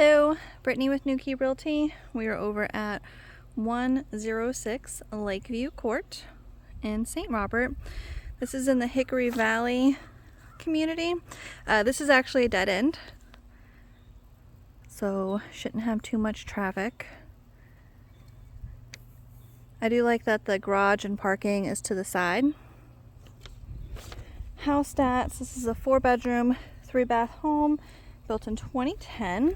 Hello, Brittany with New Key Realty. We are over at 106 Lakeview Court in St. Robert. This is in the Hickory Valley community. This is actually a dead end, so shouldn't have too much traffic. I do like that the garage and parking is to the side. House stats: this is a 4-bedroom, 3-bath home built in 2010.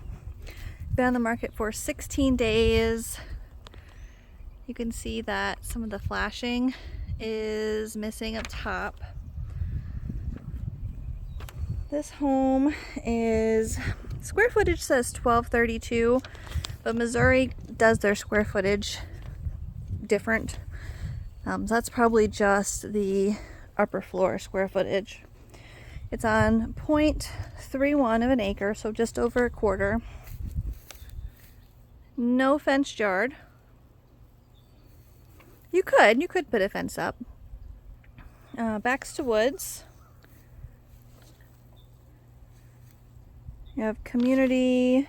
Been on the market for 16 days. You can see that some of the flashing is missing up top. This home is, square footage says 1232, but Missouri does their square footage different. So that's probably just the upper floor square footage. It's on 0.31 of an acre, so just over a quarter. No fenced yard. You could put a fence up. Backs to woods. You have community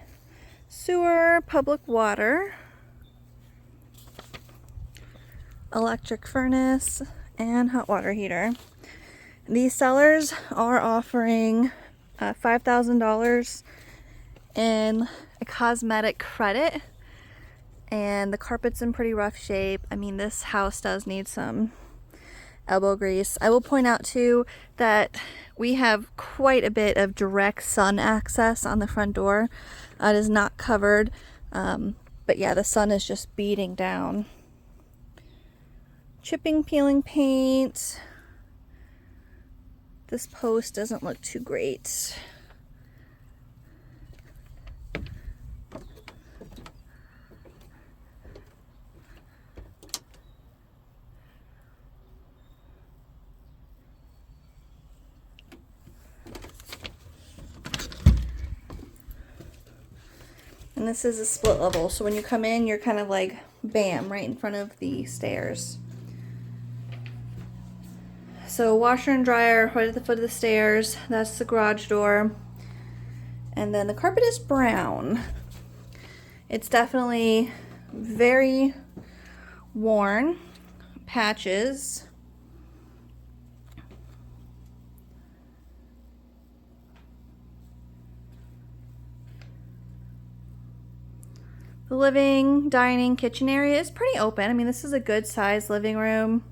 sewer, public water, electric furnace, and hot water heater. These sellers are offering $5,000 in a cosmetic credit, and the carpet's in pretty rough shape. I mean, this house does need some elbow grease. I will point out too that we have quite a bit of direct sun access on the front door. It is not covered, but yeah, the sun is just beating down. Chipping, peeling paint. This post doesn't look too great. And this is a split level, so when you come in, you're kind of like, bam, right in front of the stairs. So washer and dryer right at the foot of the stairs. That's the garage door. And then the carpet is brown. It's definitely very worn. Patches. The living, dining, kitchen area is pretty open. I mean, this is a good sized living room.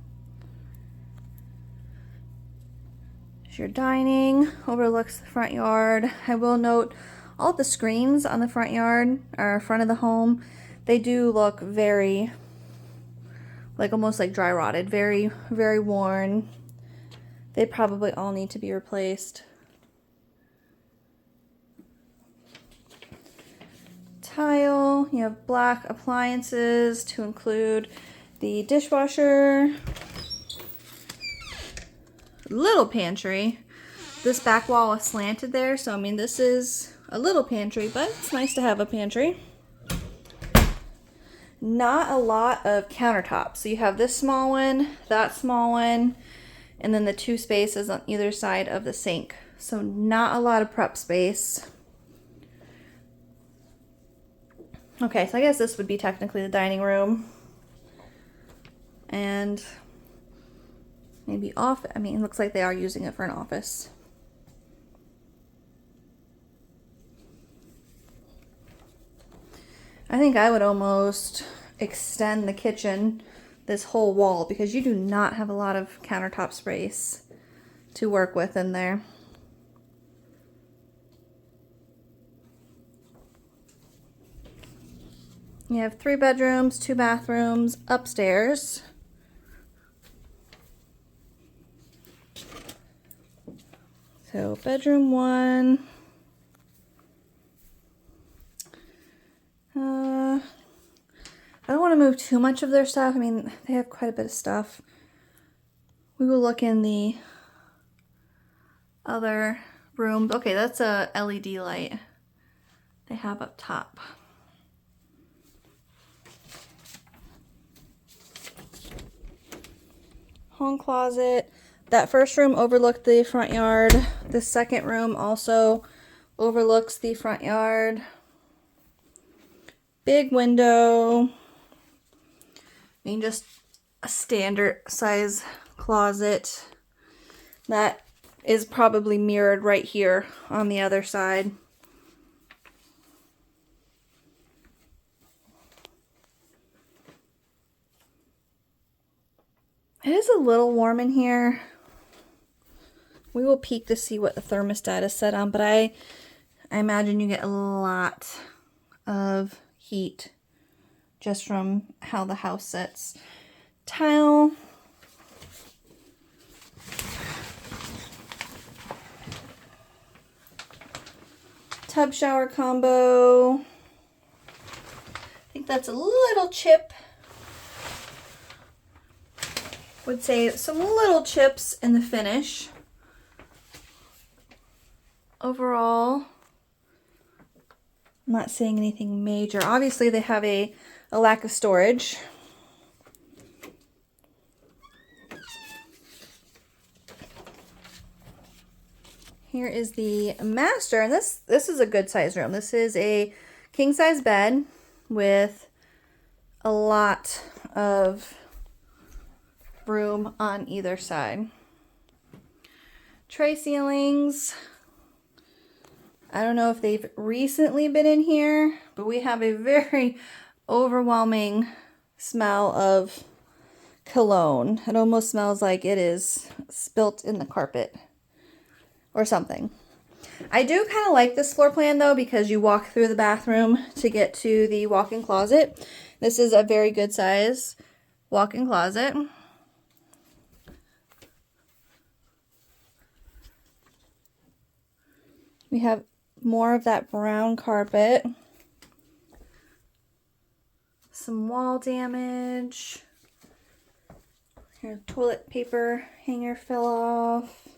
Your dining overlooks the front yard. I will note all the screens on the front yard or front of the home, they do look very, like almost like dry rotted, very, very worn. They probably all need to be replaced. Tile, you have black appliances to include the dishwasher, little pantry. This back wall is slanted there, so I mean, this is a little pantry, but it's nice to have a pantry. Not a lot of countertops. So you have this small one, that small one, and then the 2 spaces on either side of the sink. So not a lot of prep space. Okay, so I guess this would be technically the dining room. And maybe off. I mean, it looks like they are using it for an office. I think I would almost extend the kitchen this whole wall because you do not have a lot of countertop space to work with in there. You have 3 bedrooms, 2 bathrooms upstairs. So bedroom 1. I don't want to move too much of their stuff. I mean, they have quite a bit of stuff. We will look in the other room. Okay, that's a LED light they have up top. Home closet. That first room overlooked the front yard. The second room also overlooks the front yard. Big window. I mean, just a standard size closet that is probably mirrored right here on the other side. It is a little warm in here. We will peek to see what the thermostat is set on, but I imagine you get a lot of heat just from how the house sits. Tile. Tub shower combo. I think that's a little chip. Would say some little chips in the finish. Overall, I'm not seeing anything major. Obviously, they have a lack of storage. Here is the master, and this is a good size room. This is a king size bed with a lot of room on either side. Tray ceilings. I don't know if they've recently been in here, but we have a very overwhelming smell of cologne. It almost smells like it is spilt in the carpet or something. I do kind of like this floor plan though, because you walk through the bathroom to get to the walk-in closet. This is a very good size walk-in closet. We have more of that brown carpet. Some wall damage. Here, toilet paper hanger fell off.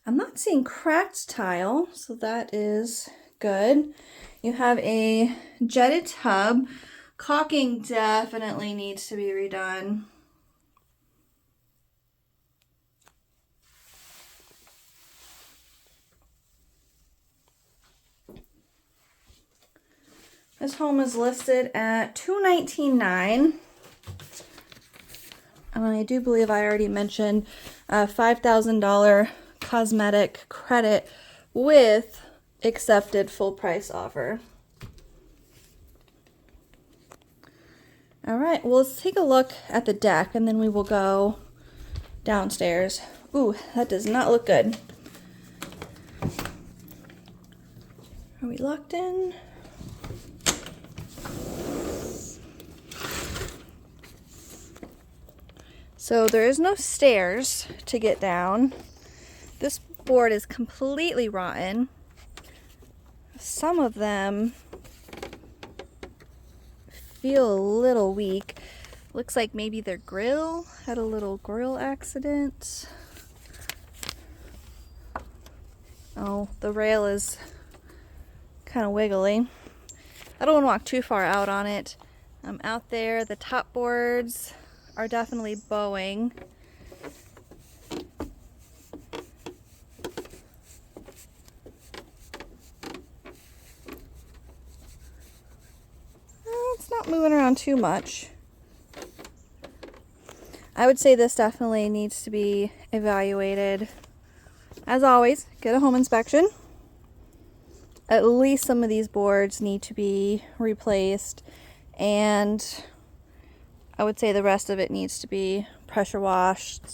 I'm not seeing cracked tile, so that is good. You have a jetted tub. Caulking definitely needs to be redone. This home is listed at $219,900. I do believe I already mentioned a $5,000 cosmetic credit with accepted full price offer. All right, well, let's take a look at the deck and then we will go downstairs. Ooh, that does not look good. Are we locked in? So there is no stairs to get down. This board is completely rotten. Some of them feel a little weak. Looks like maybe their grill had a little grill accident. Oh, the rail is kind of wiggly. I don't want to walk too far out on it. Out there, the top boards are definitely bowing. It's not moving around too much. I would say this definitely needs to be evaluated. As always, get a home inspection. At least some of these boards need to be replaced, and I would say the rest of it needs to be pressure washed,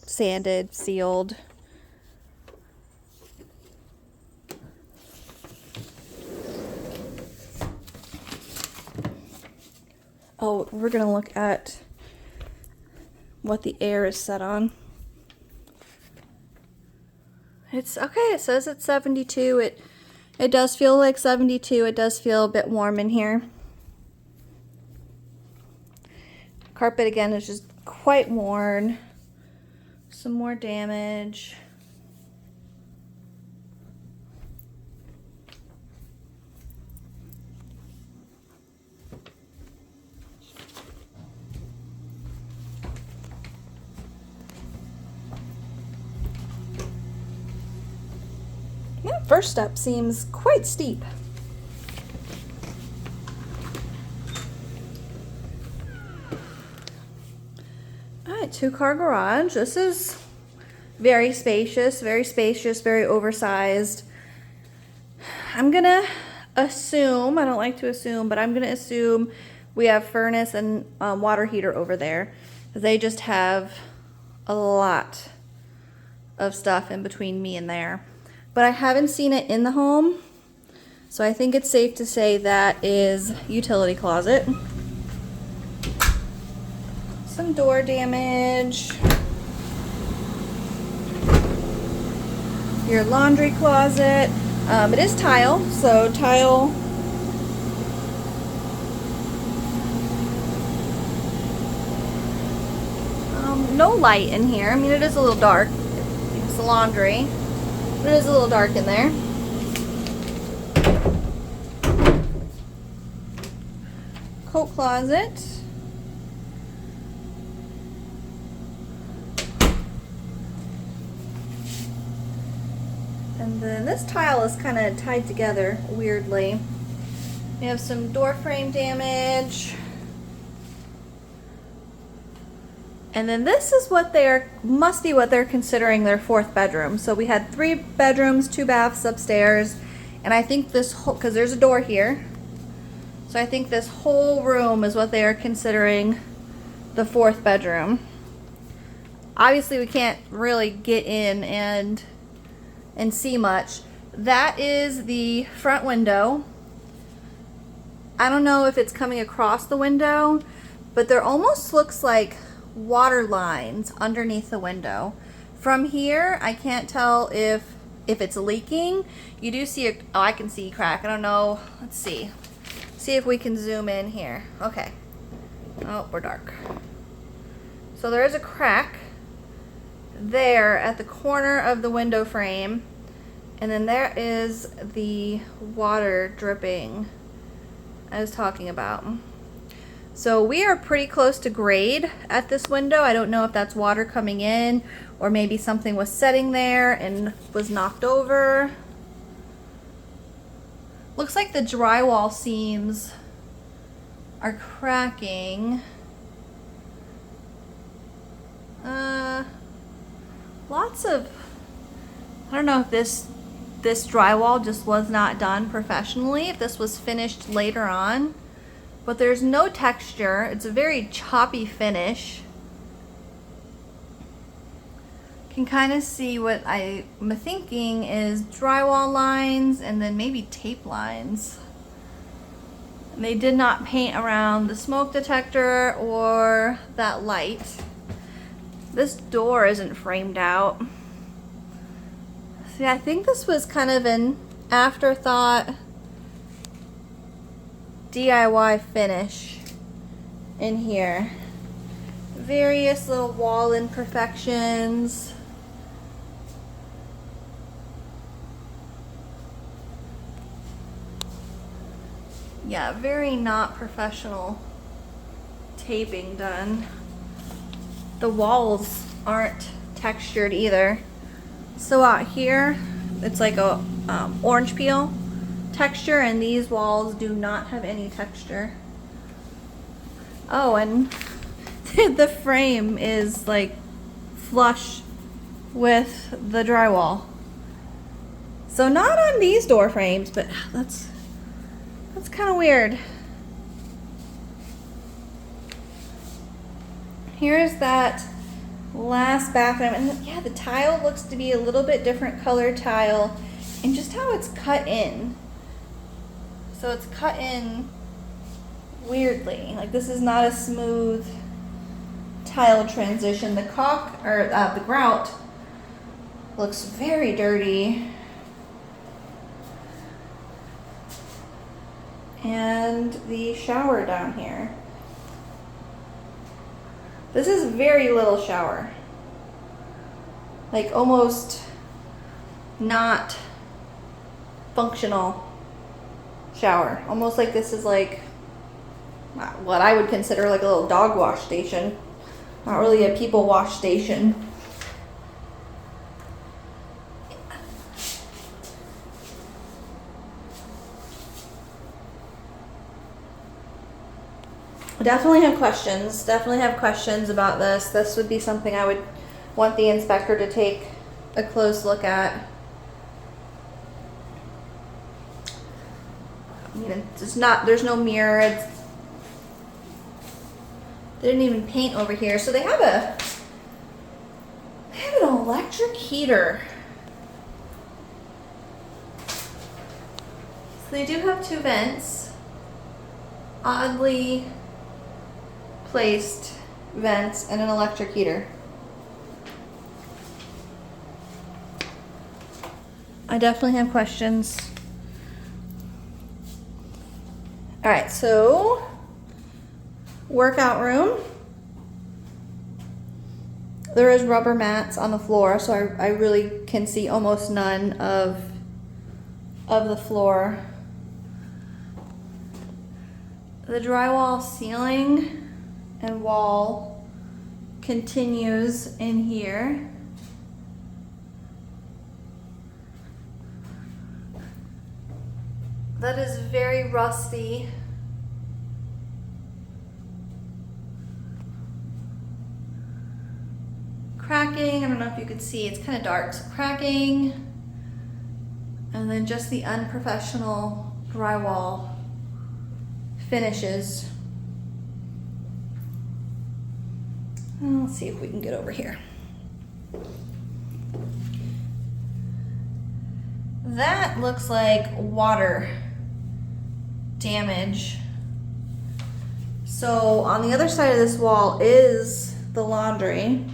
sanded, sealed. Oh, we're gonna look at what the air is set on. It's okay, it says it's 72. It does feel like 72. It does feel a bit warm in here. Carpet again is just quite worn. Some more damage. That first step seems quite steep. 2-car garage. This is very spacious, very oversized. I'm gonna assume, I don't like to assume, but I'm gonna assume we have furnace and water heater over there. They just have a lot of stuff in between me and there. But I haven't seen it in the home, so I think it's safe to say that is utility closet. Some door damage. Your laundry closet. It is tile, so tile. No light in here. I mean, it is a little dark. It's the laundry, but it is a little dark in there. Coat closet. And then this tile is kind of tied together weirdly. We have some door frame damage. And then this is what must be what they're considering their 4th bedroom. So we had 3 bedrooms, 2 baths upstairs. And I think this whole, because there's a door here. So I think this whole room is what they are considering the 4th bedroom. Obviously we can't really get in and see much. That is the front window. I don't know if it's coming across the window, but there almost looks like water lines underneath the window. From here, I can't tell if it's leaking. You do see oh, I can see a crack. I don't know. Let's see. See if we can zoom in here. Okay. Oh, we're dark. So there is a crack there at the corner of the window frame, and then there is the water dripping I was talking about. So we are pretty close to grade at this window. I don't know if that's water coming in or maybe something was setting there and was knocked over. Looks like the drywall seams are cracking. Lots of, I don't know if this drywall just was not done professionally, if this was finished later on, but there's no texture. It's a very choppy finish. Can kind of see what I'm thinking is drywall lines and then maybe tape lines. They did not paint around the smoke detector or that light. This door isn't framed out. See, I think this was kind of an afterthought DIY finish in here. Various little wall imperfections. Yeah, very not professional taping done. The walls aren't textured either. So out here, it's like a orange peel texture, and these walls do not have any texture. Oh, and the frame is like flush with the drywall. So not on these door frames, but that's kind of weird. Here's that last bathroom, and yeah, the tile looks to be a little bit different color tile, and just how it's cut in. So it's cut in weirdly. Like, this is not a smooth tile transition. The caulk, or the grout, looks very dirty. And the shower down here. This is very little shower. Like, almost not functional shower. Almost like this is like what I would consider like a little dog wash station. Not really a people wash station. Definitely have questions. Definitely have questions about this. This would be something I would want the inspector to take a close look at. I mean, it's not, there's no mirror. They didn't even paint over here. So they have an electric heater. So they do have 2 vents. Oddly placed vents and an electric heater. I definitely have questions. All right, so workout room. There is rubber mats on the floor, so I really can see almost none of the floor. The drywall ceiling and wall continues in here. That is very rusty. Cracking, I don't know if you could see, it's kind of dark, so cracking. And then just the unprofessional drywall finishes. Let's see if we can get over here. That looks like water damage. So on the other side of this wall is the laundry.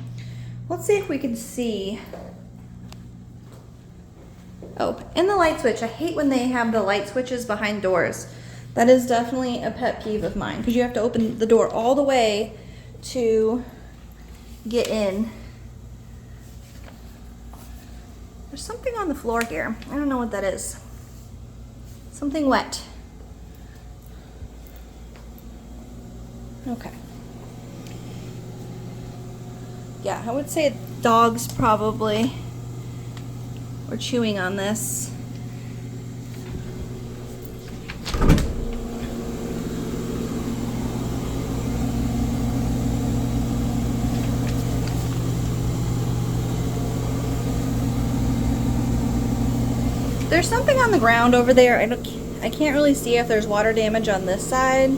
Let's see if we can see. Oh, and the light switch. I hate when they have the light switches behind doors. That is definitely a pet peeve of mine because you have to open the door all the way to get in. There's something on the floor here. I don't know what that is. Something wet. Okay. Yeah, I would say dogs probably were chewing on this. There's something on the ground over there. I can't really see if there's water damage on this side.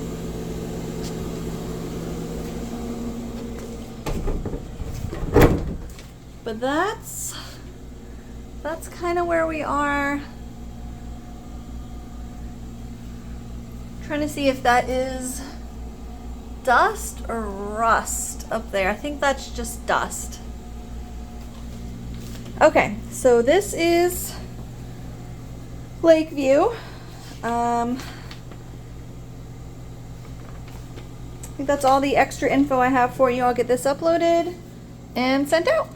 But that's kind of where we are. Trying to see if that is dust or rust up there. I think that's just dust. Okay, so this is Lakeview. I think that's all the extra info I have for you. I'll get this uploaded and sent out.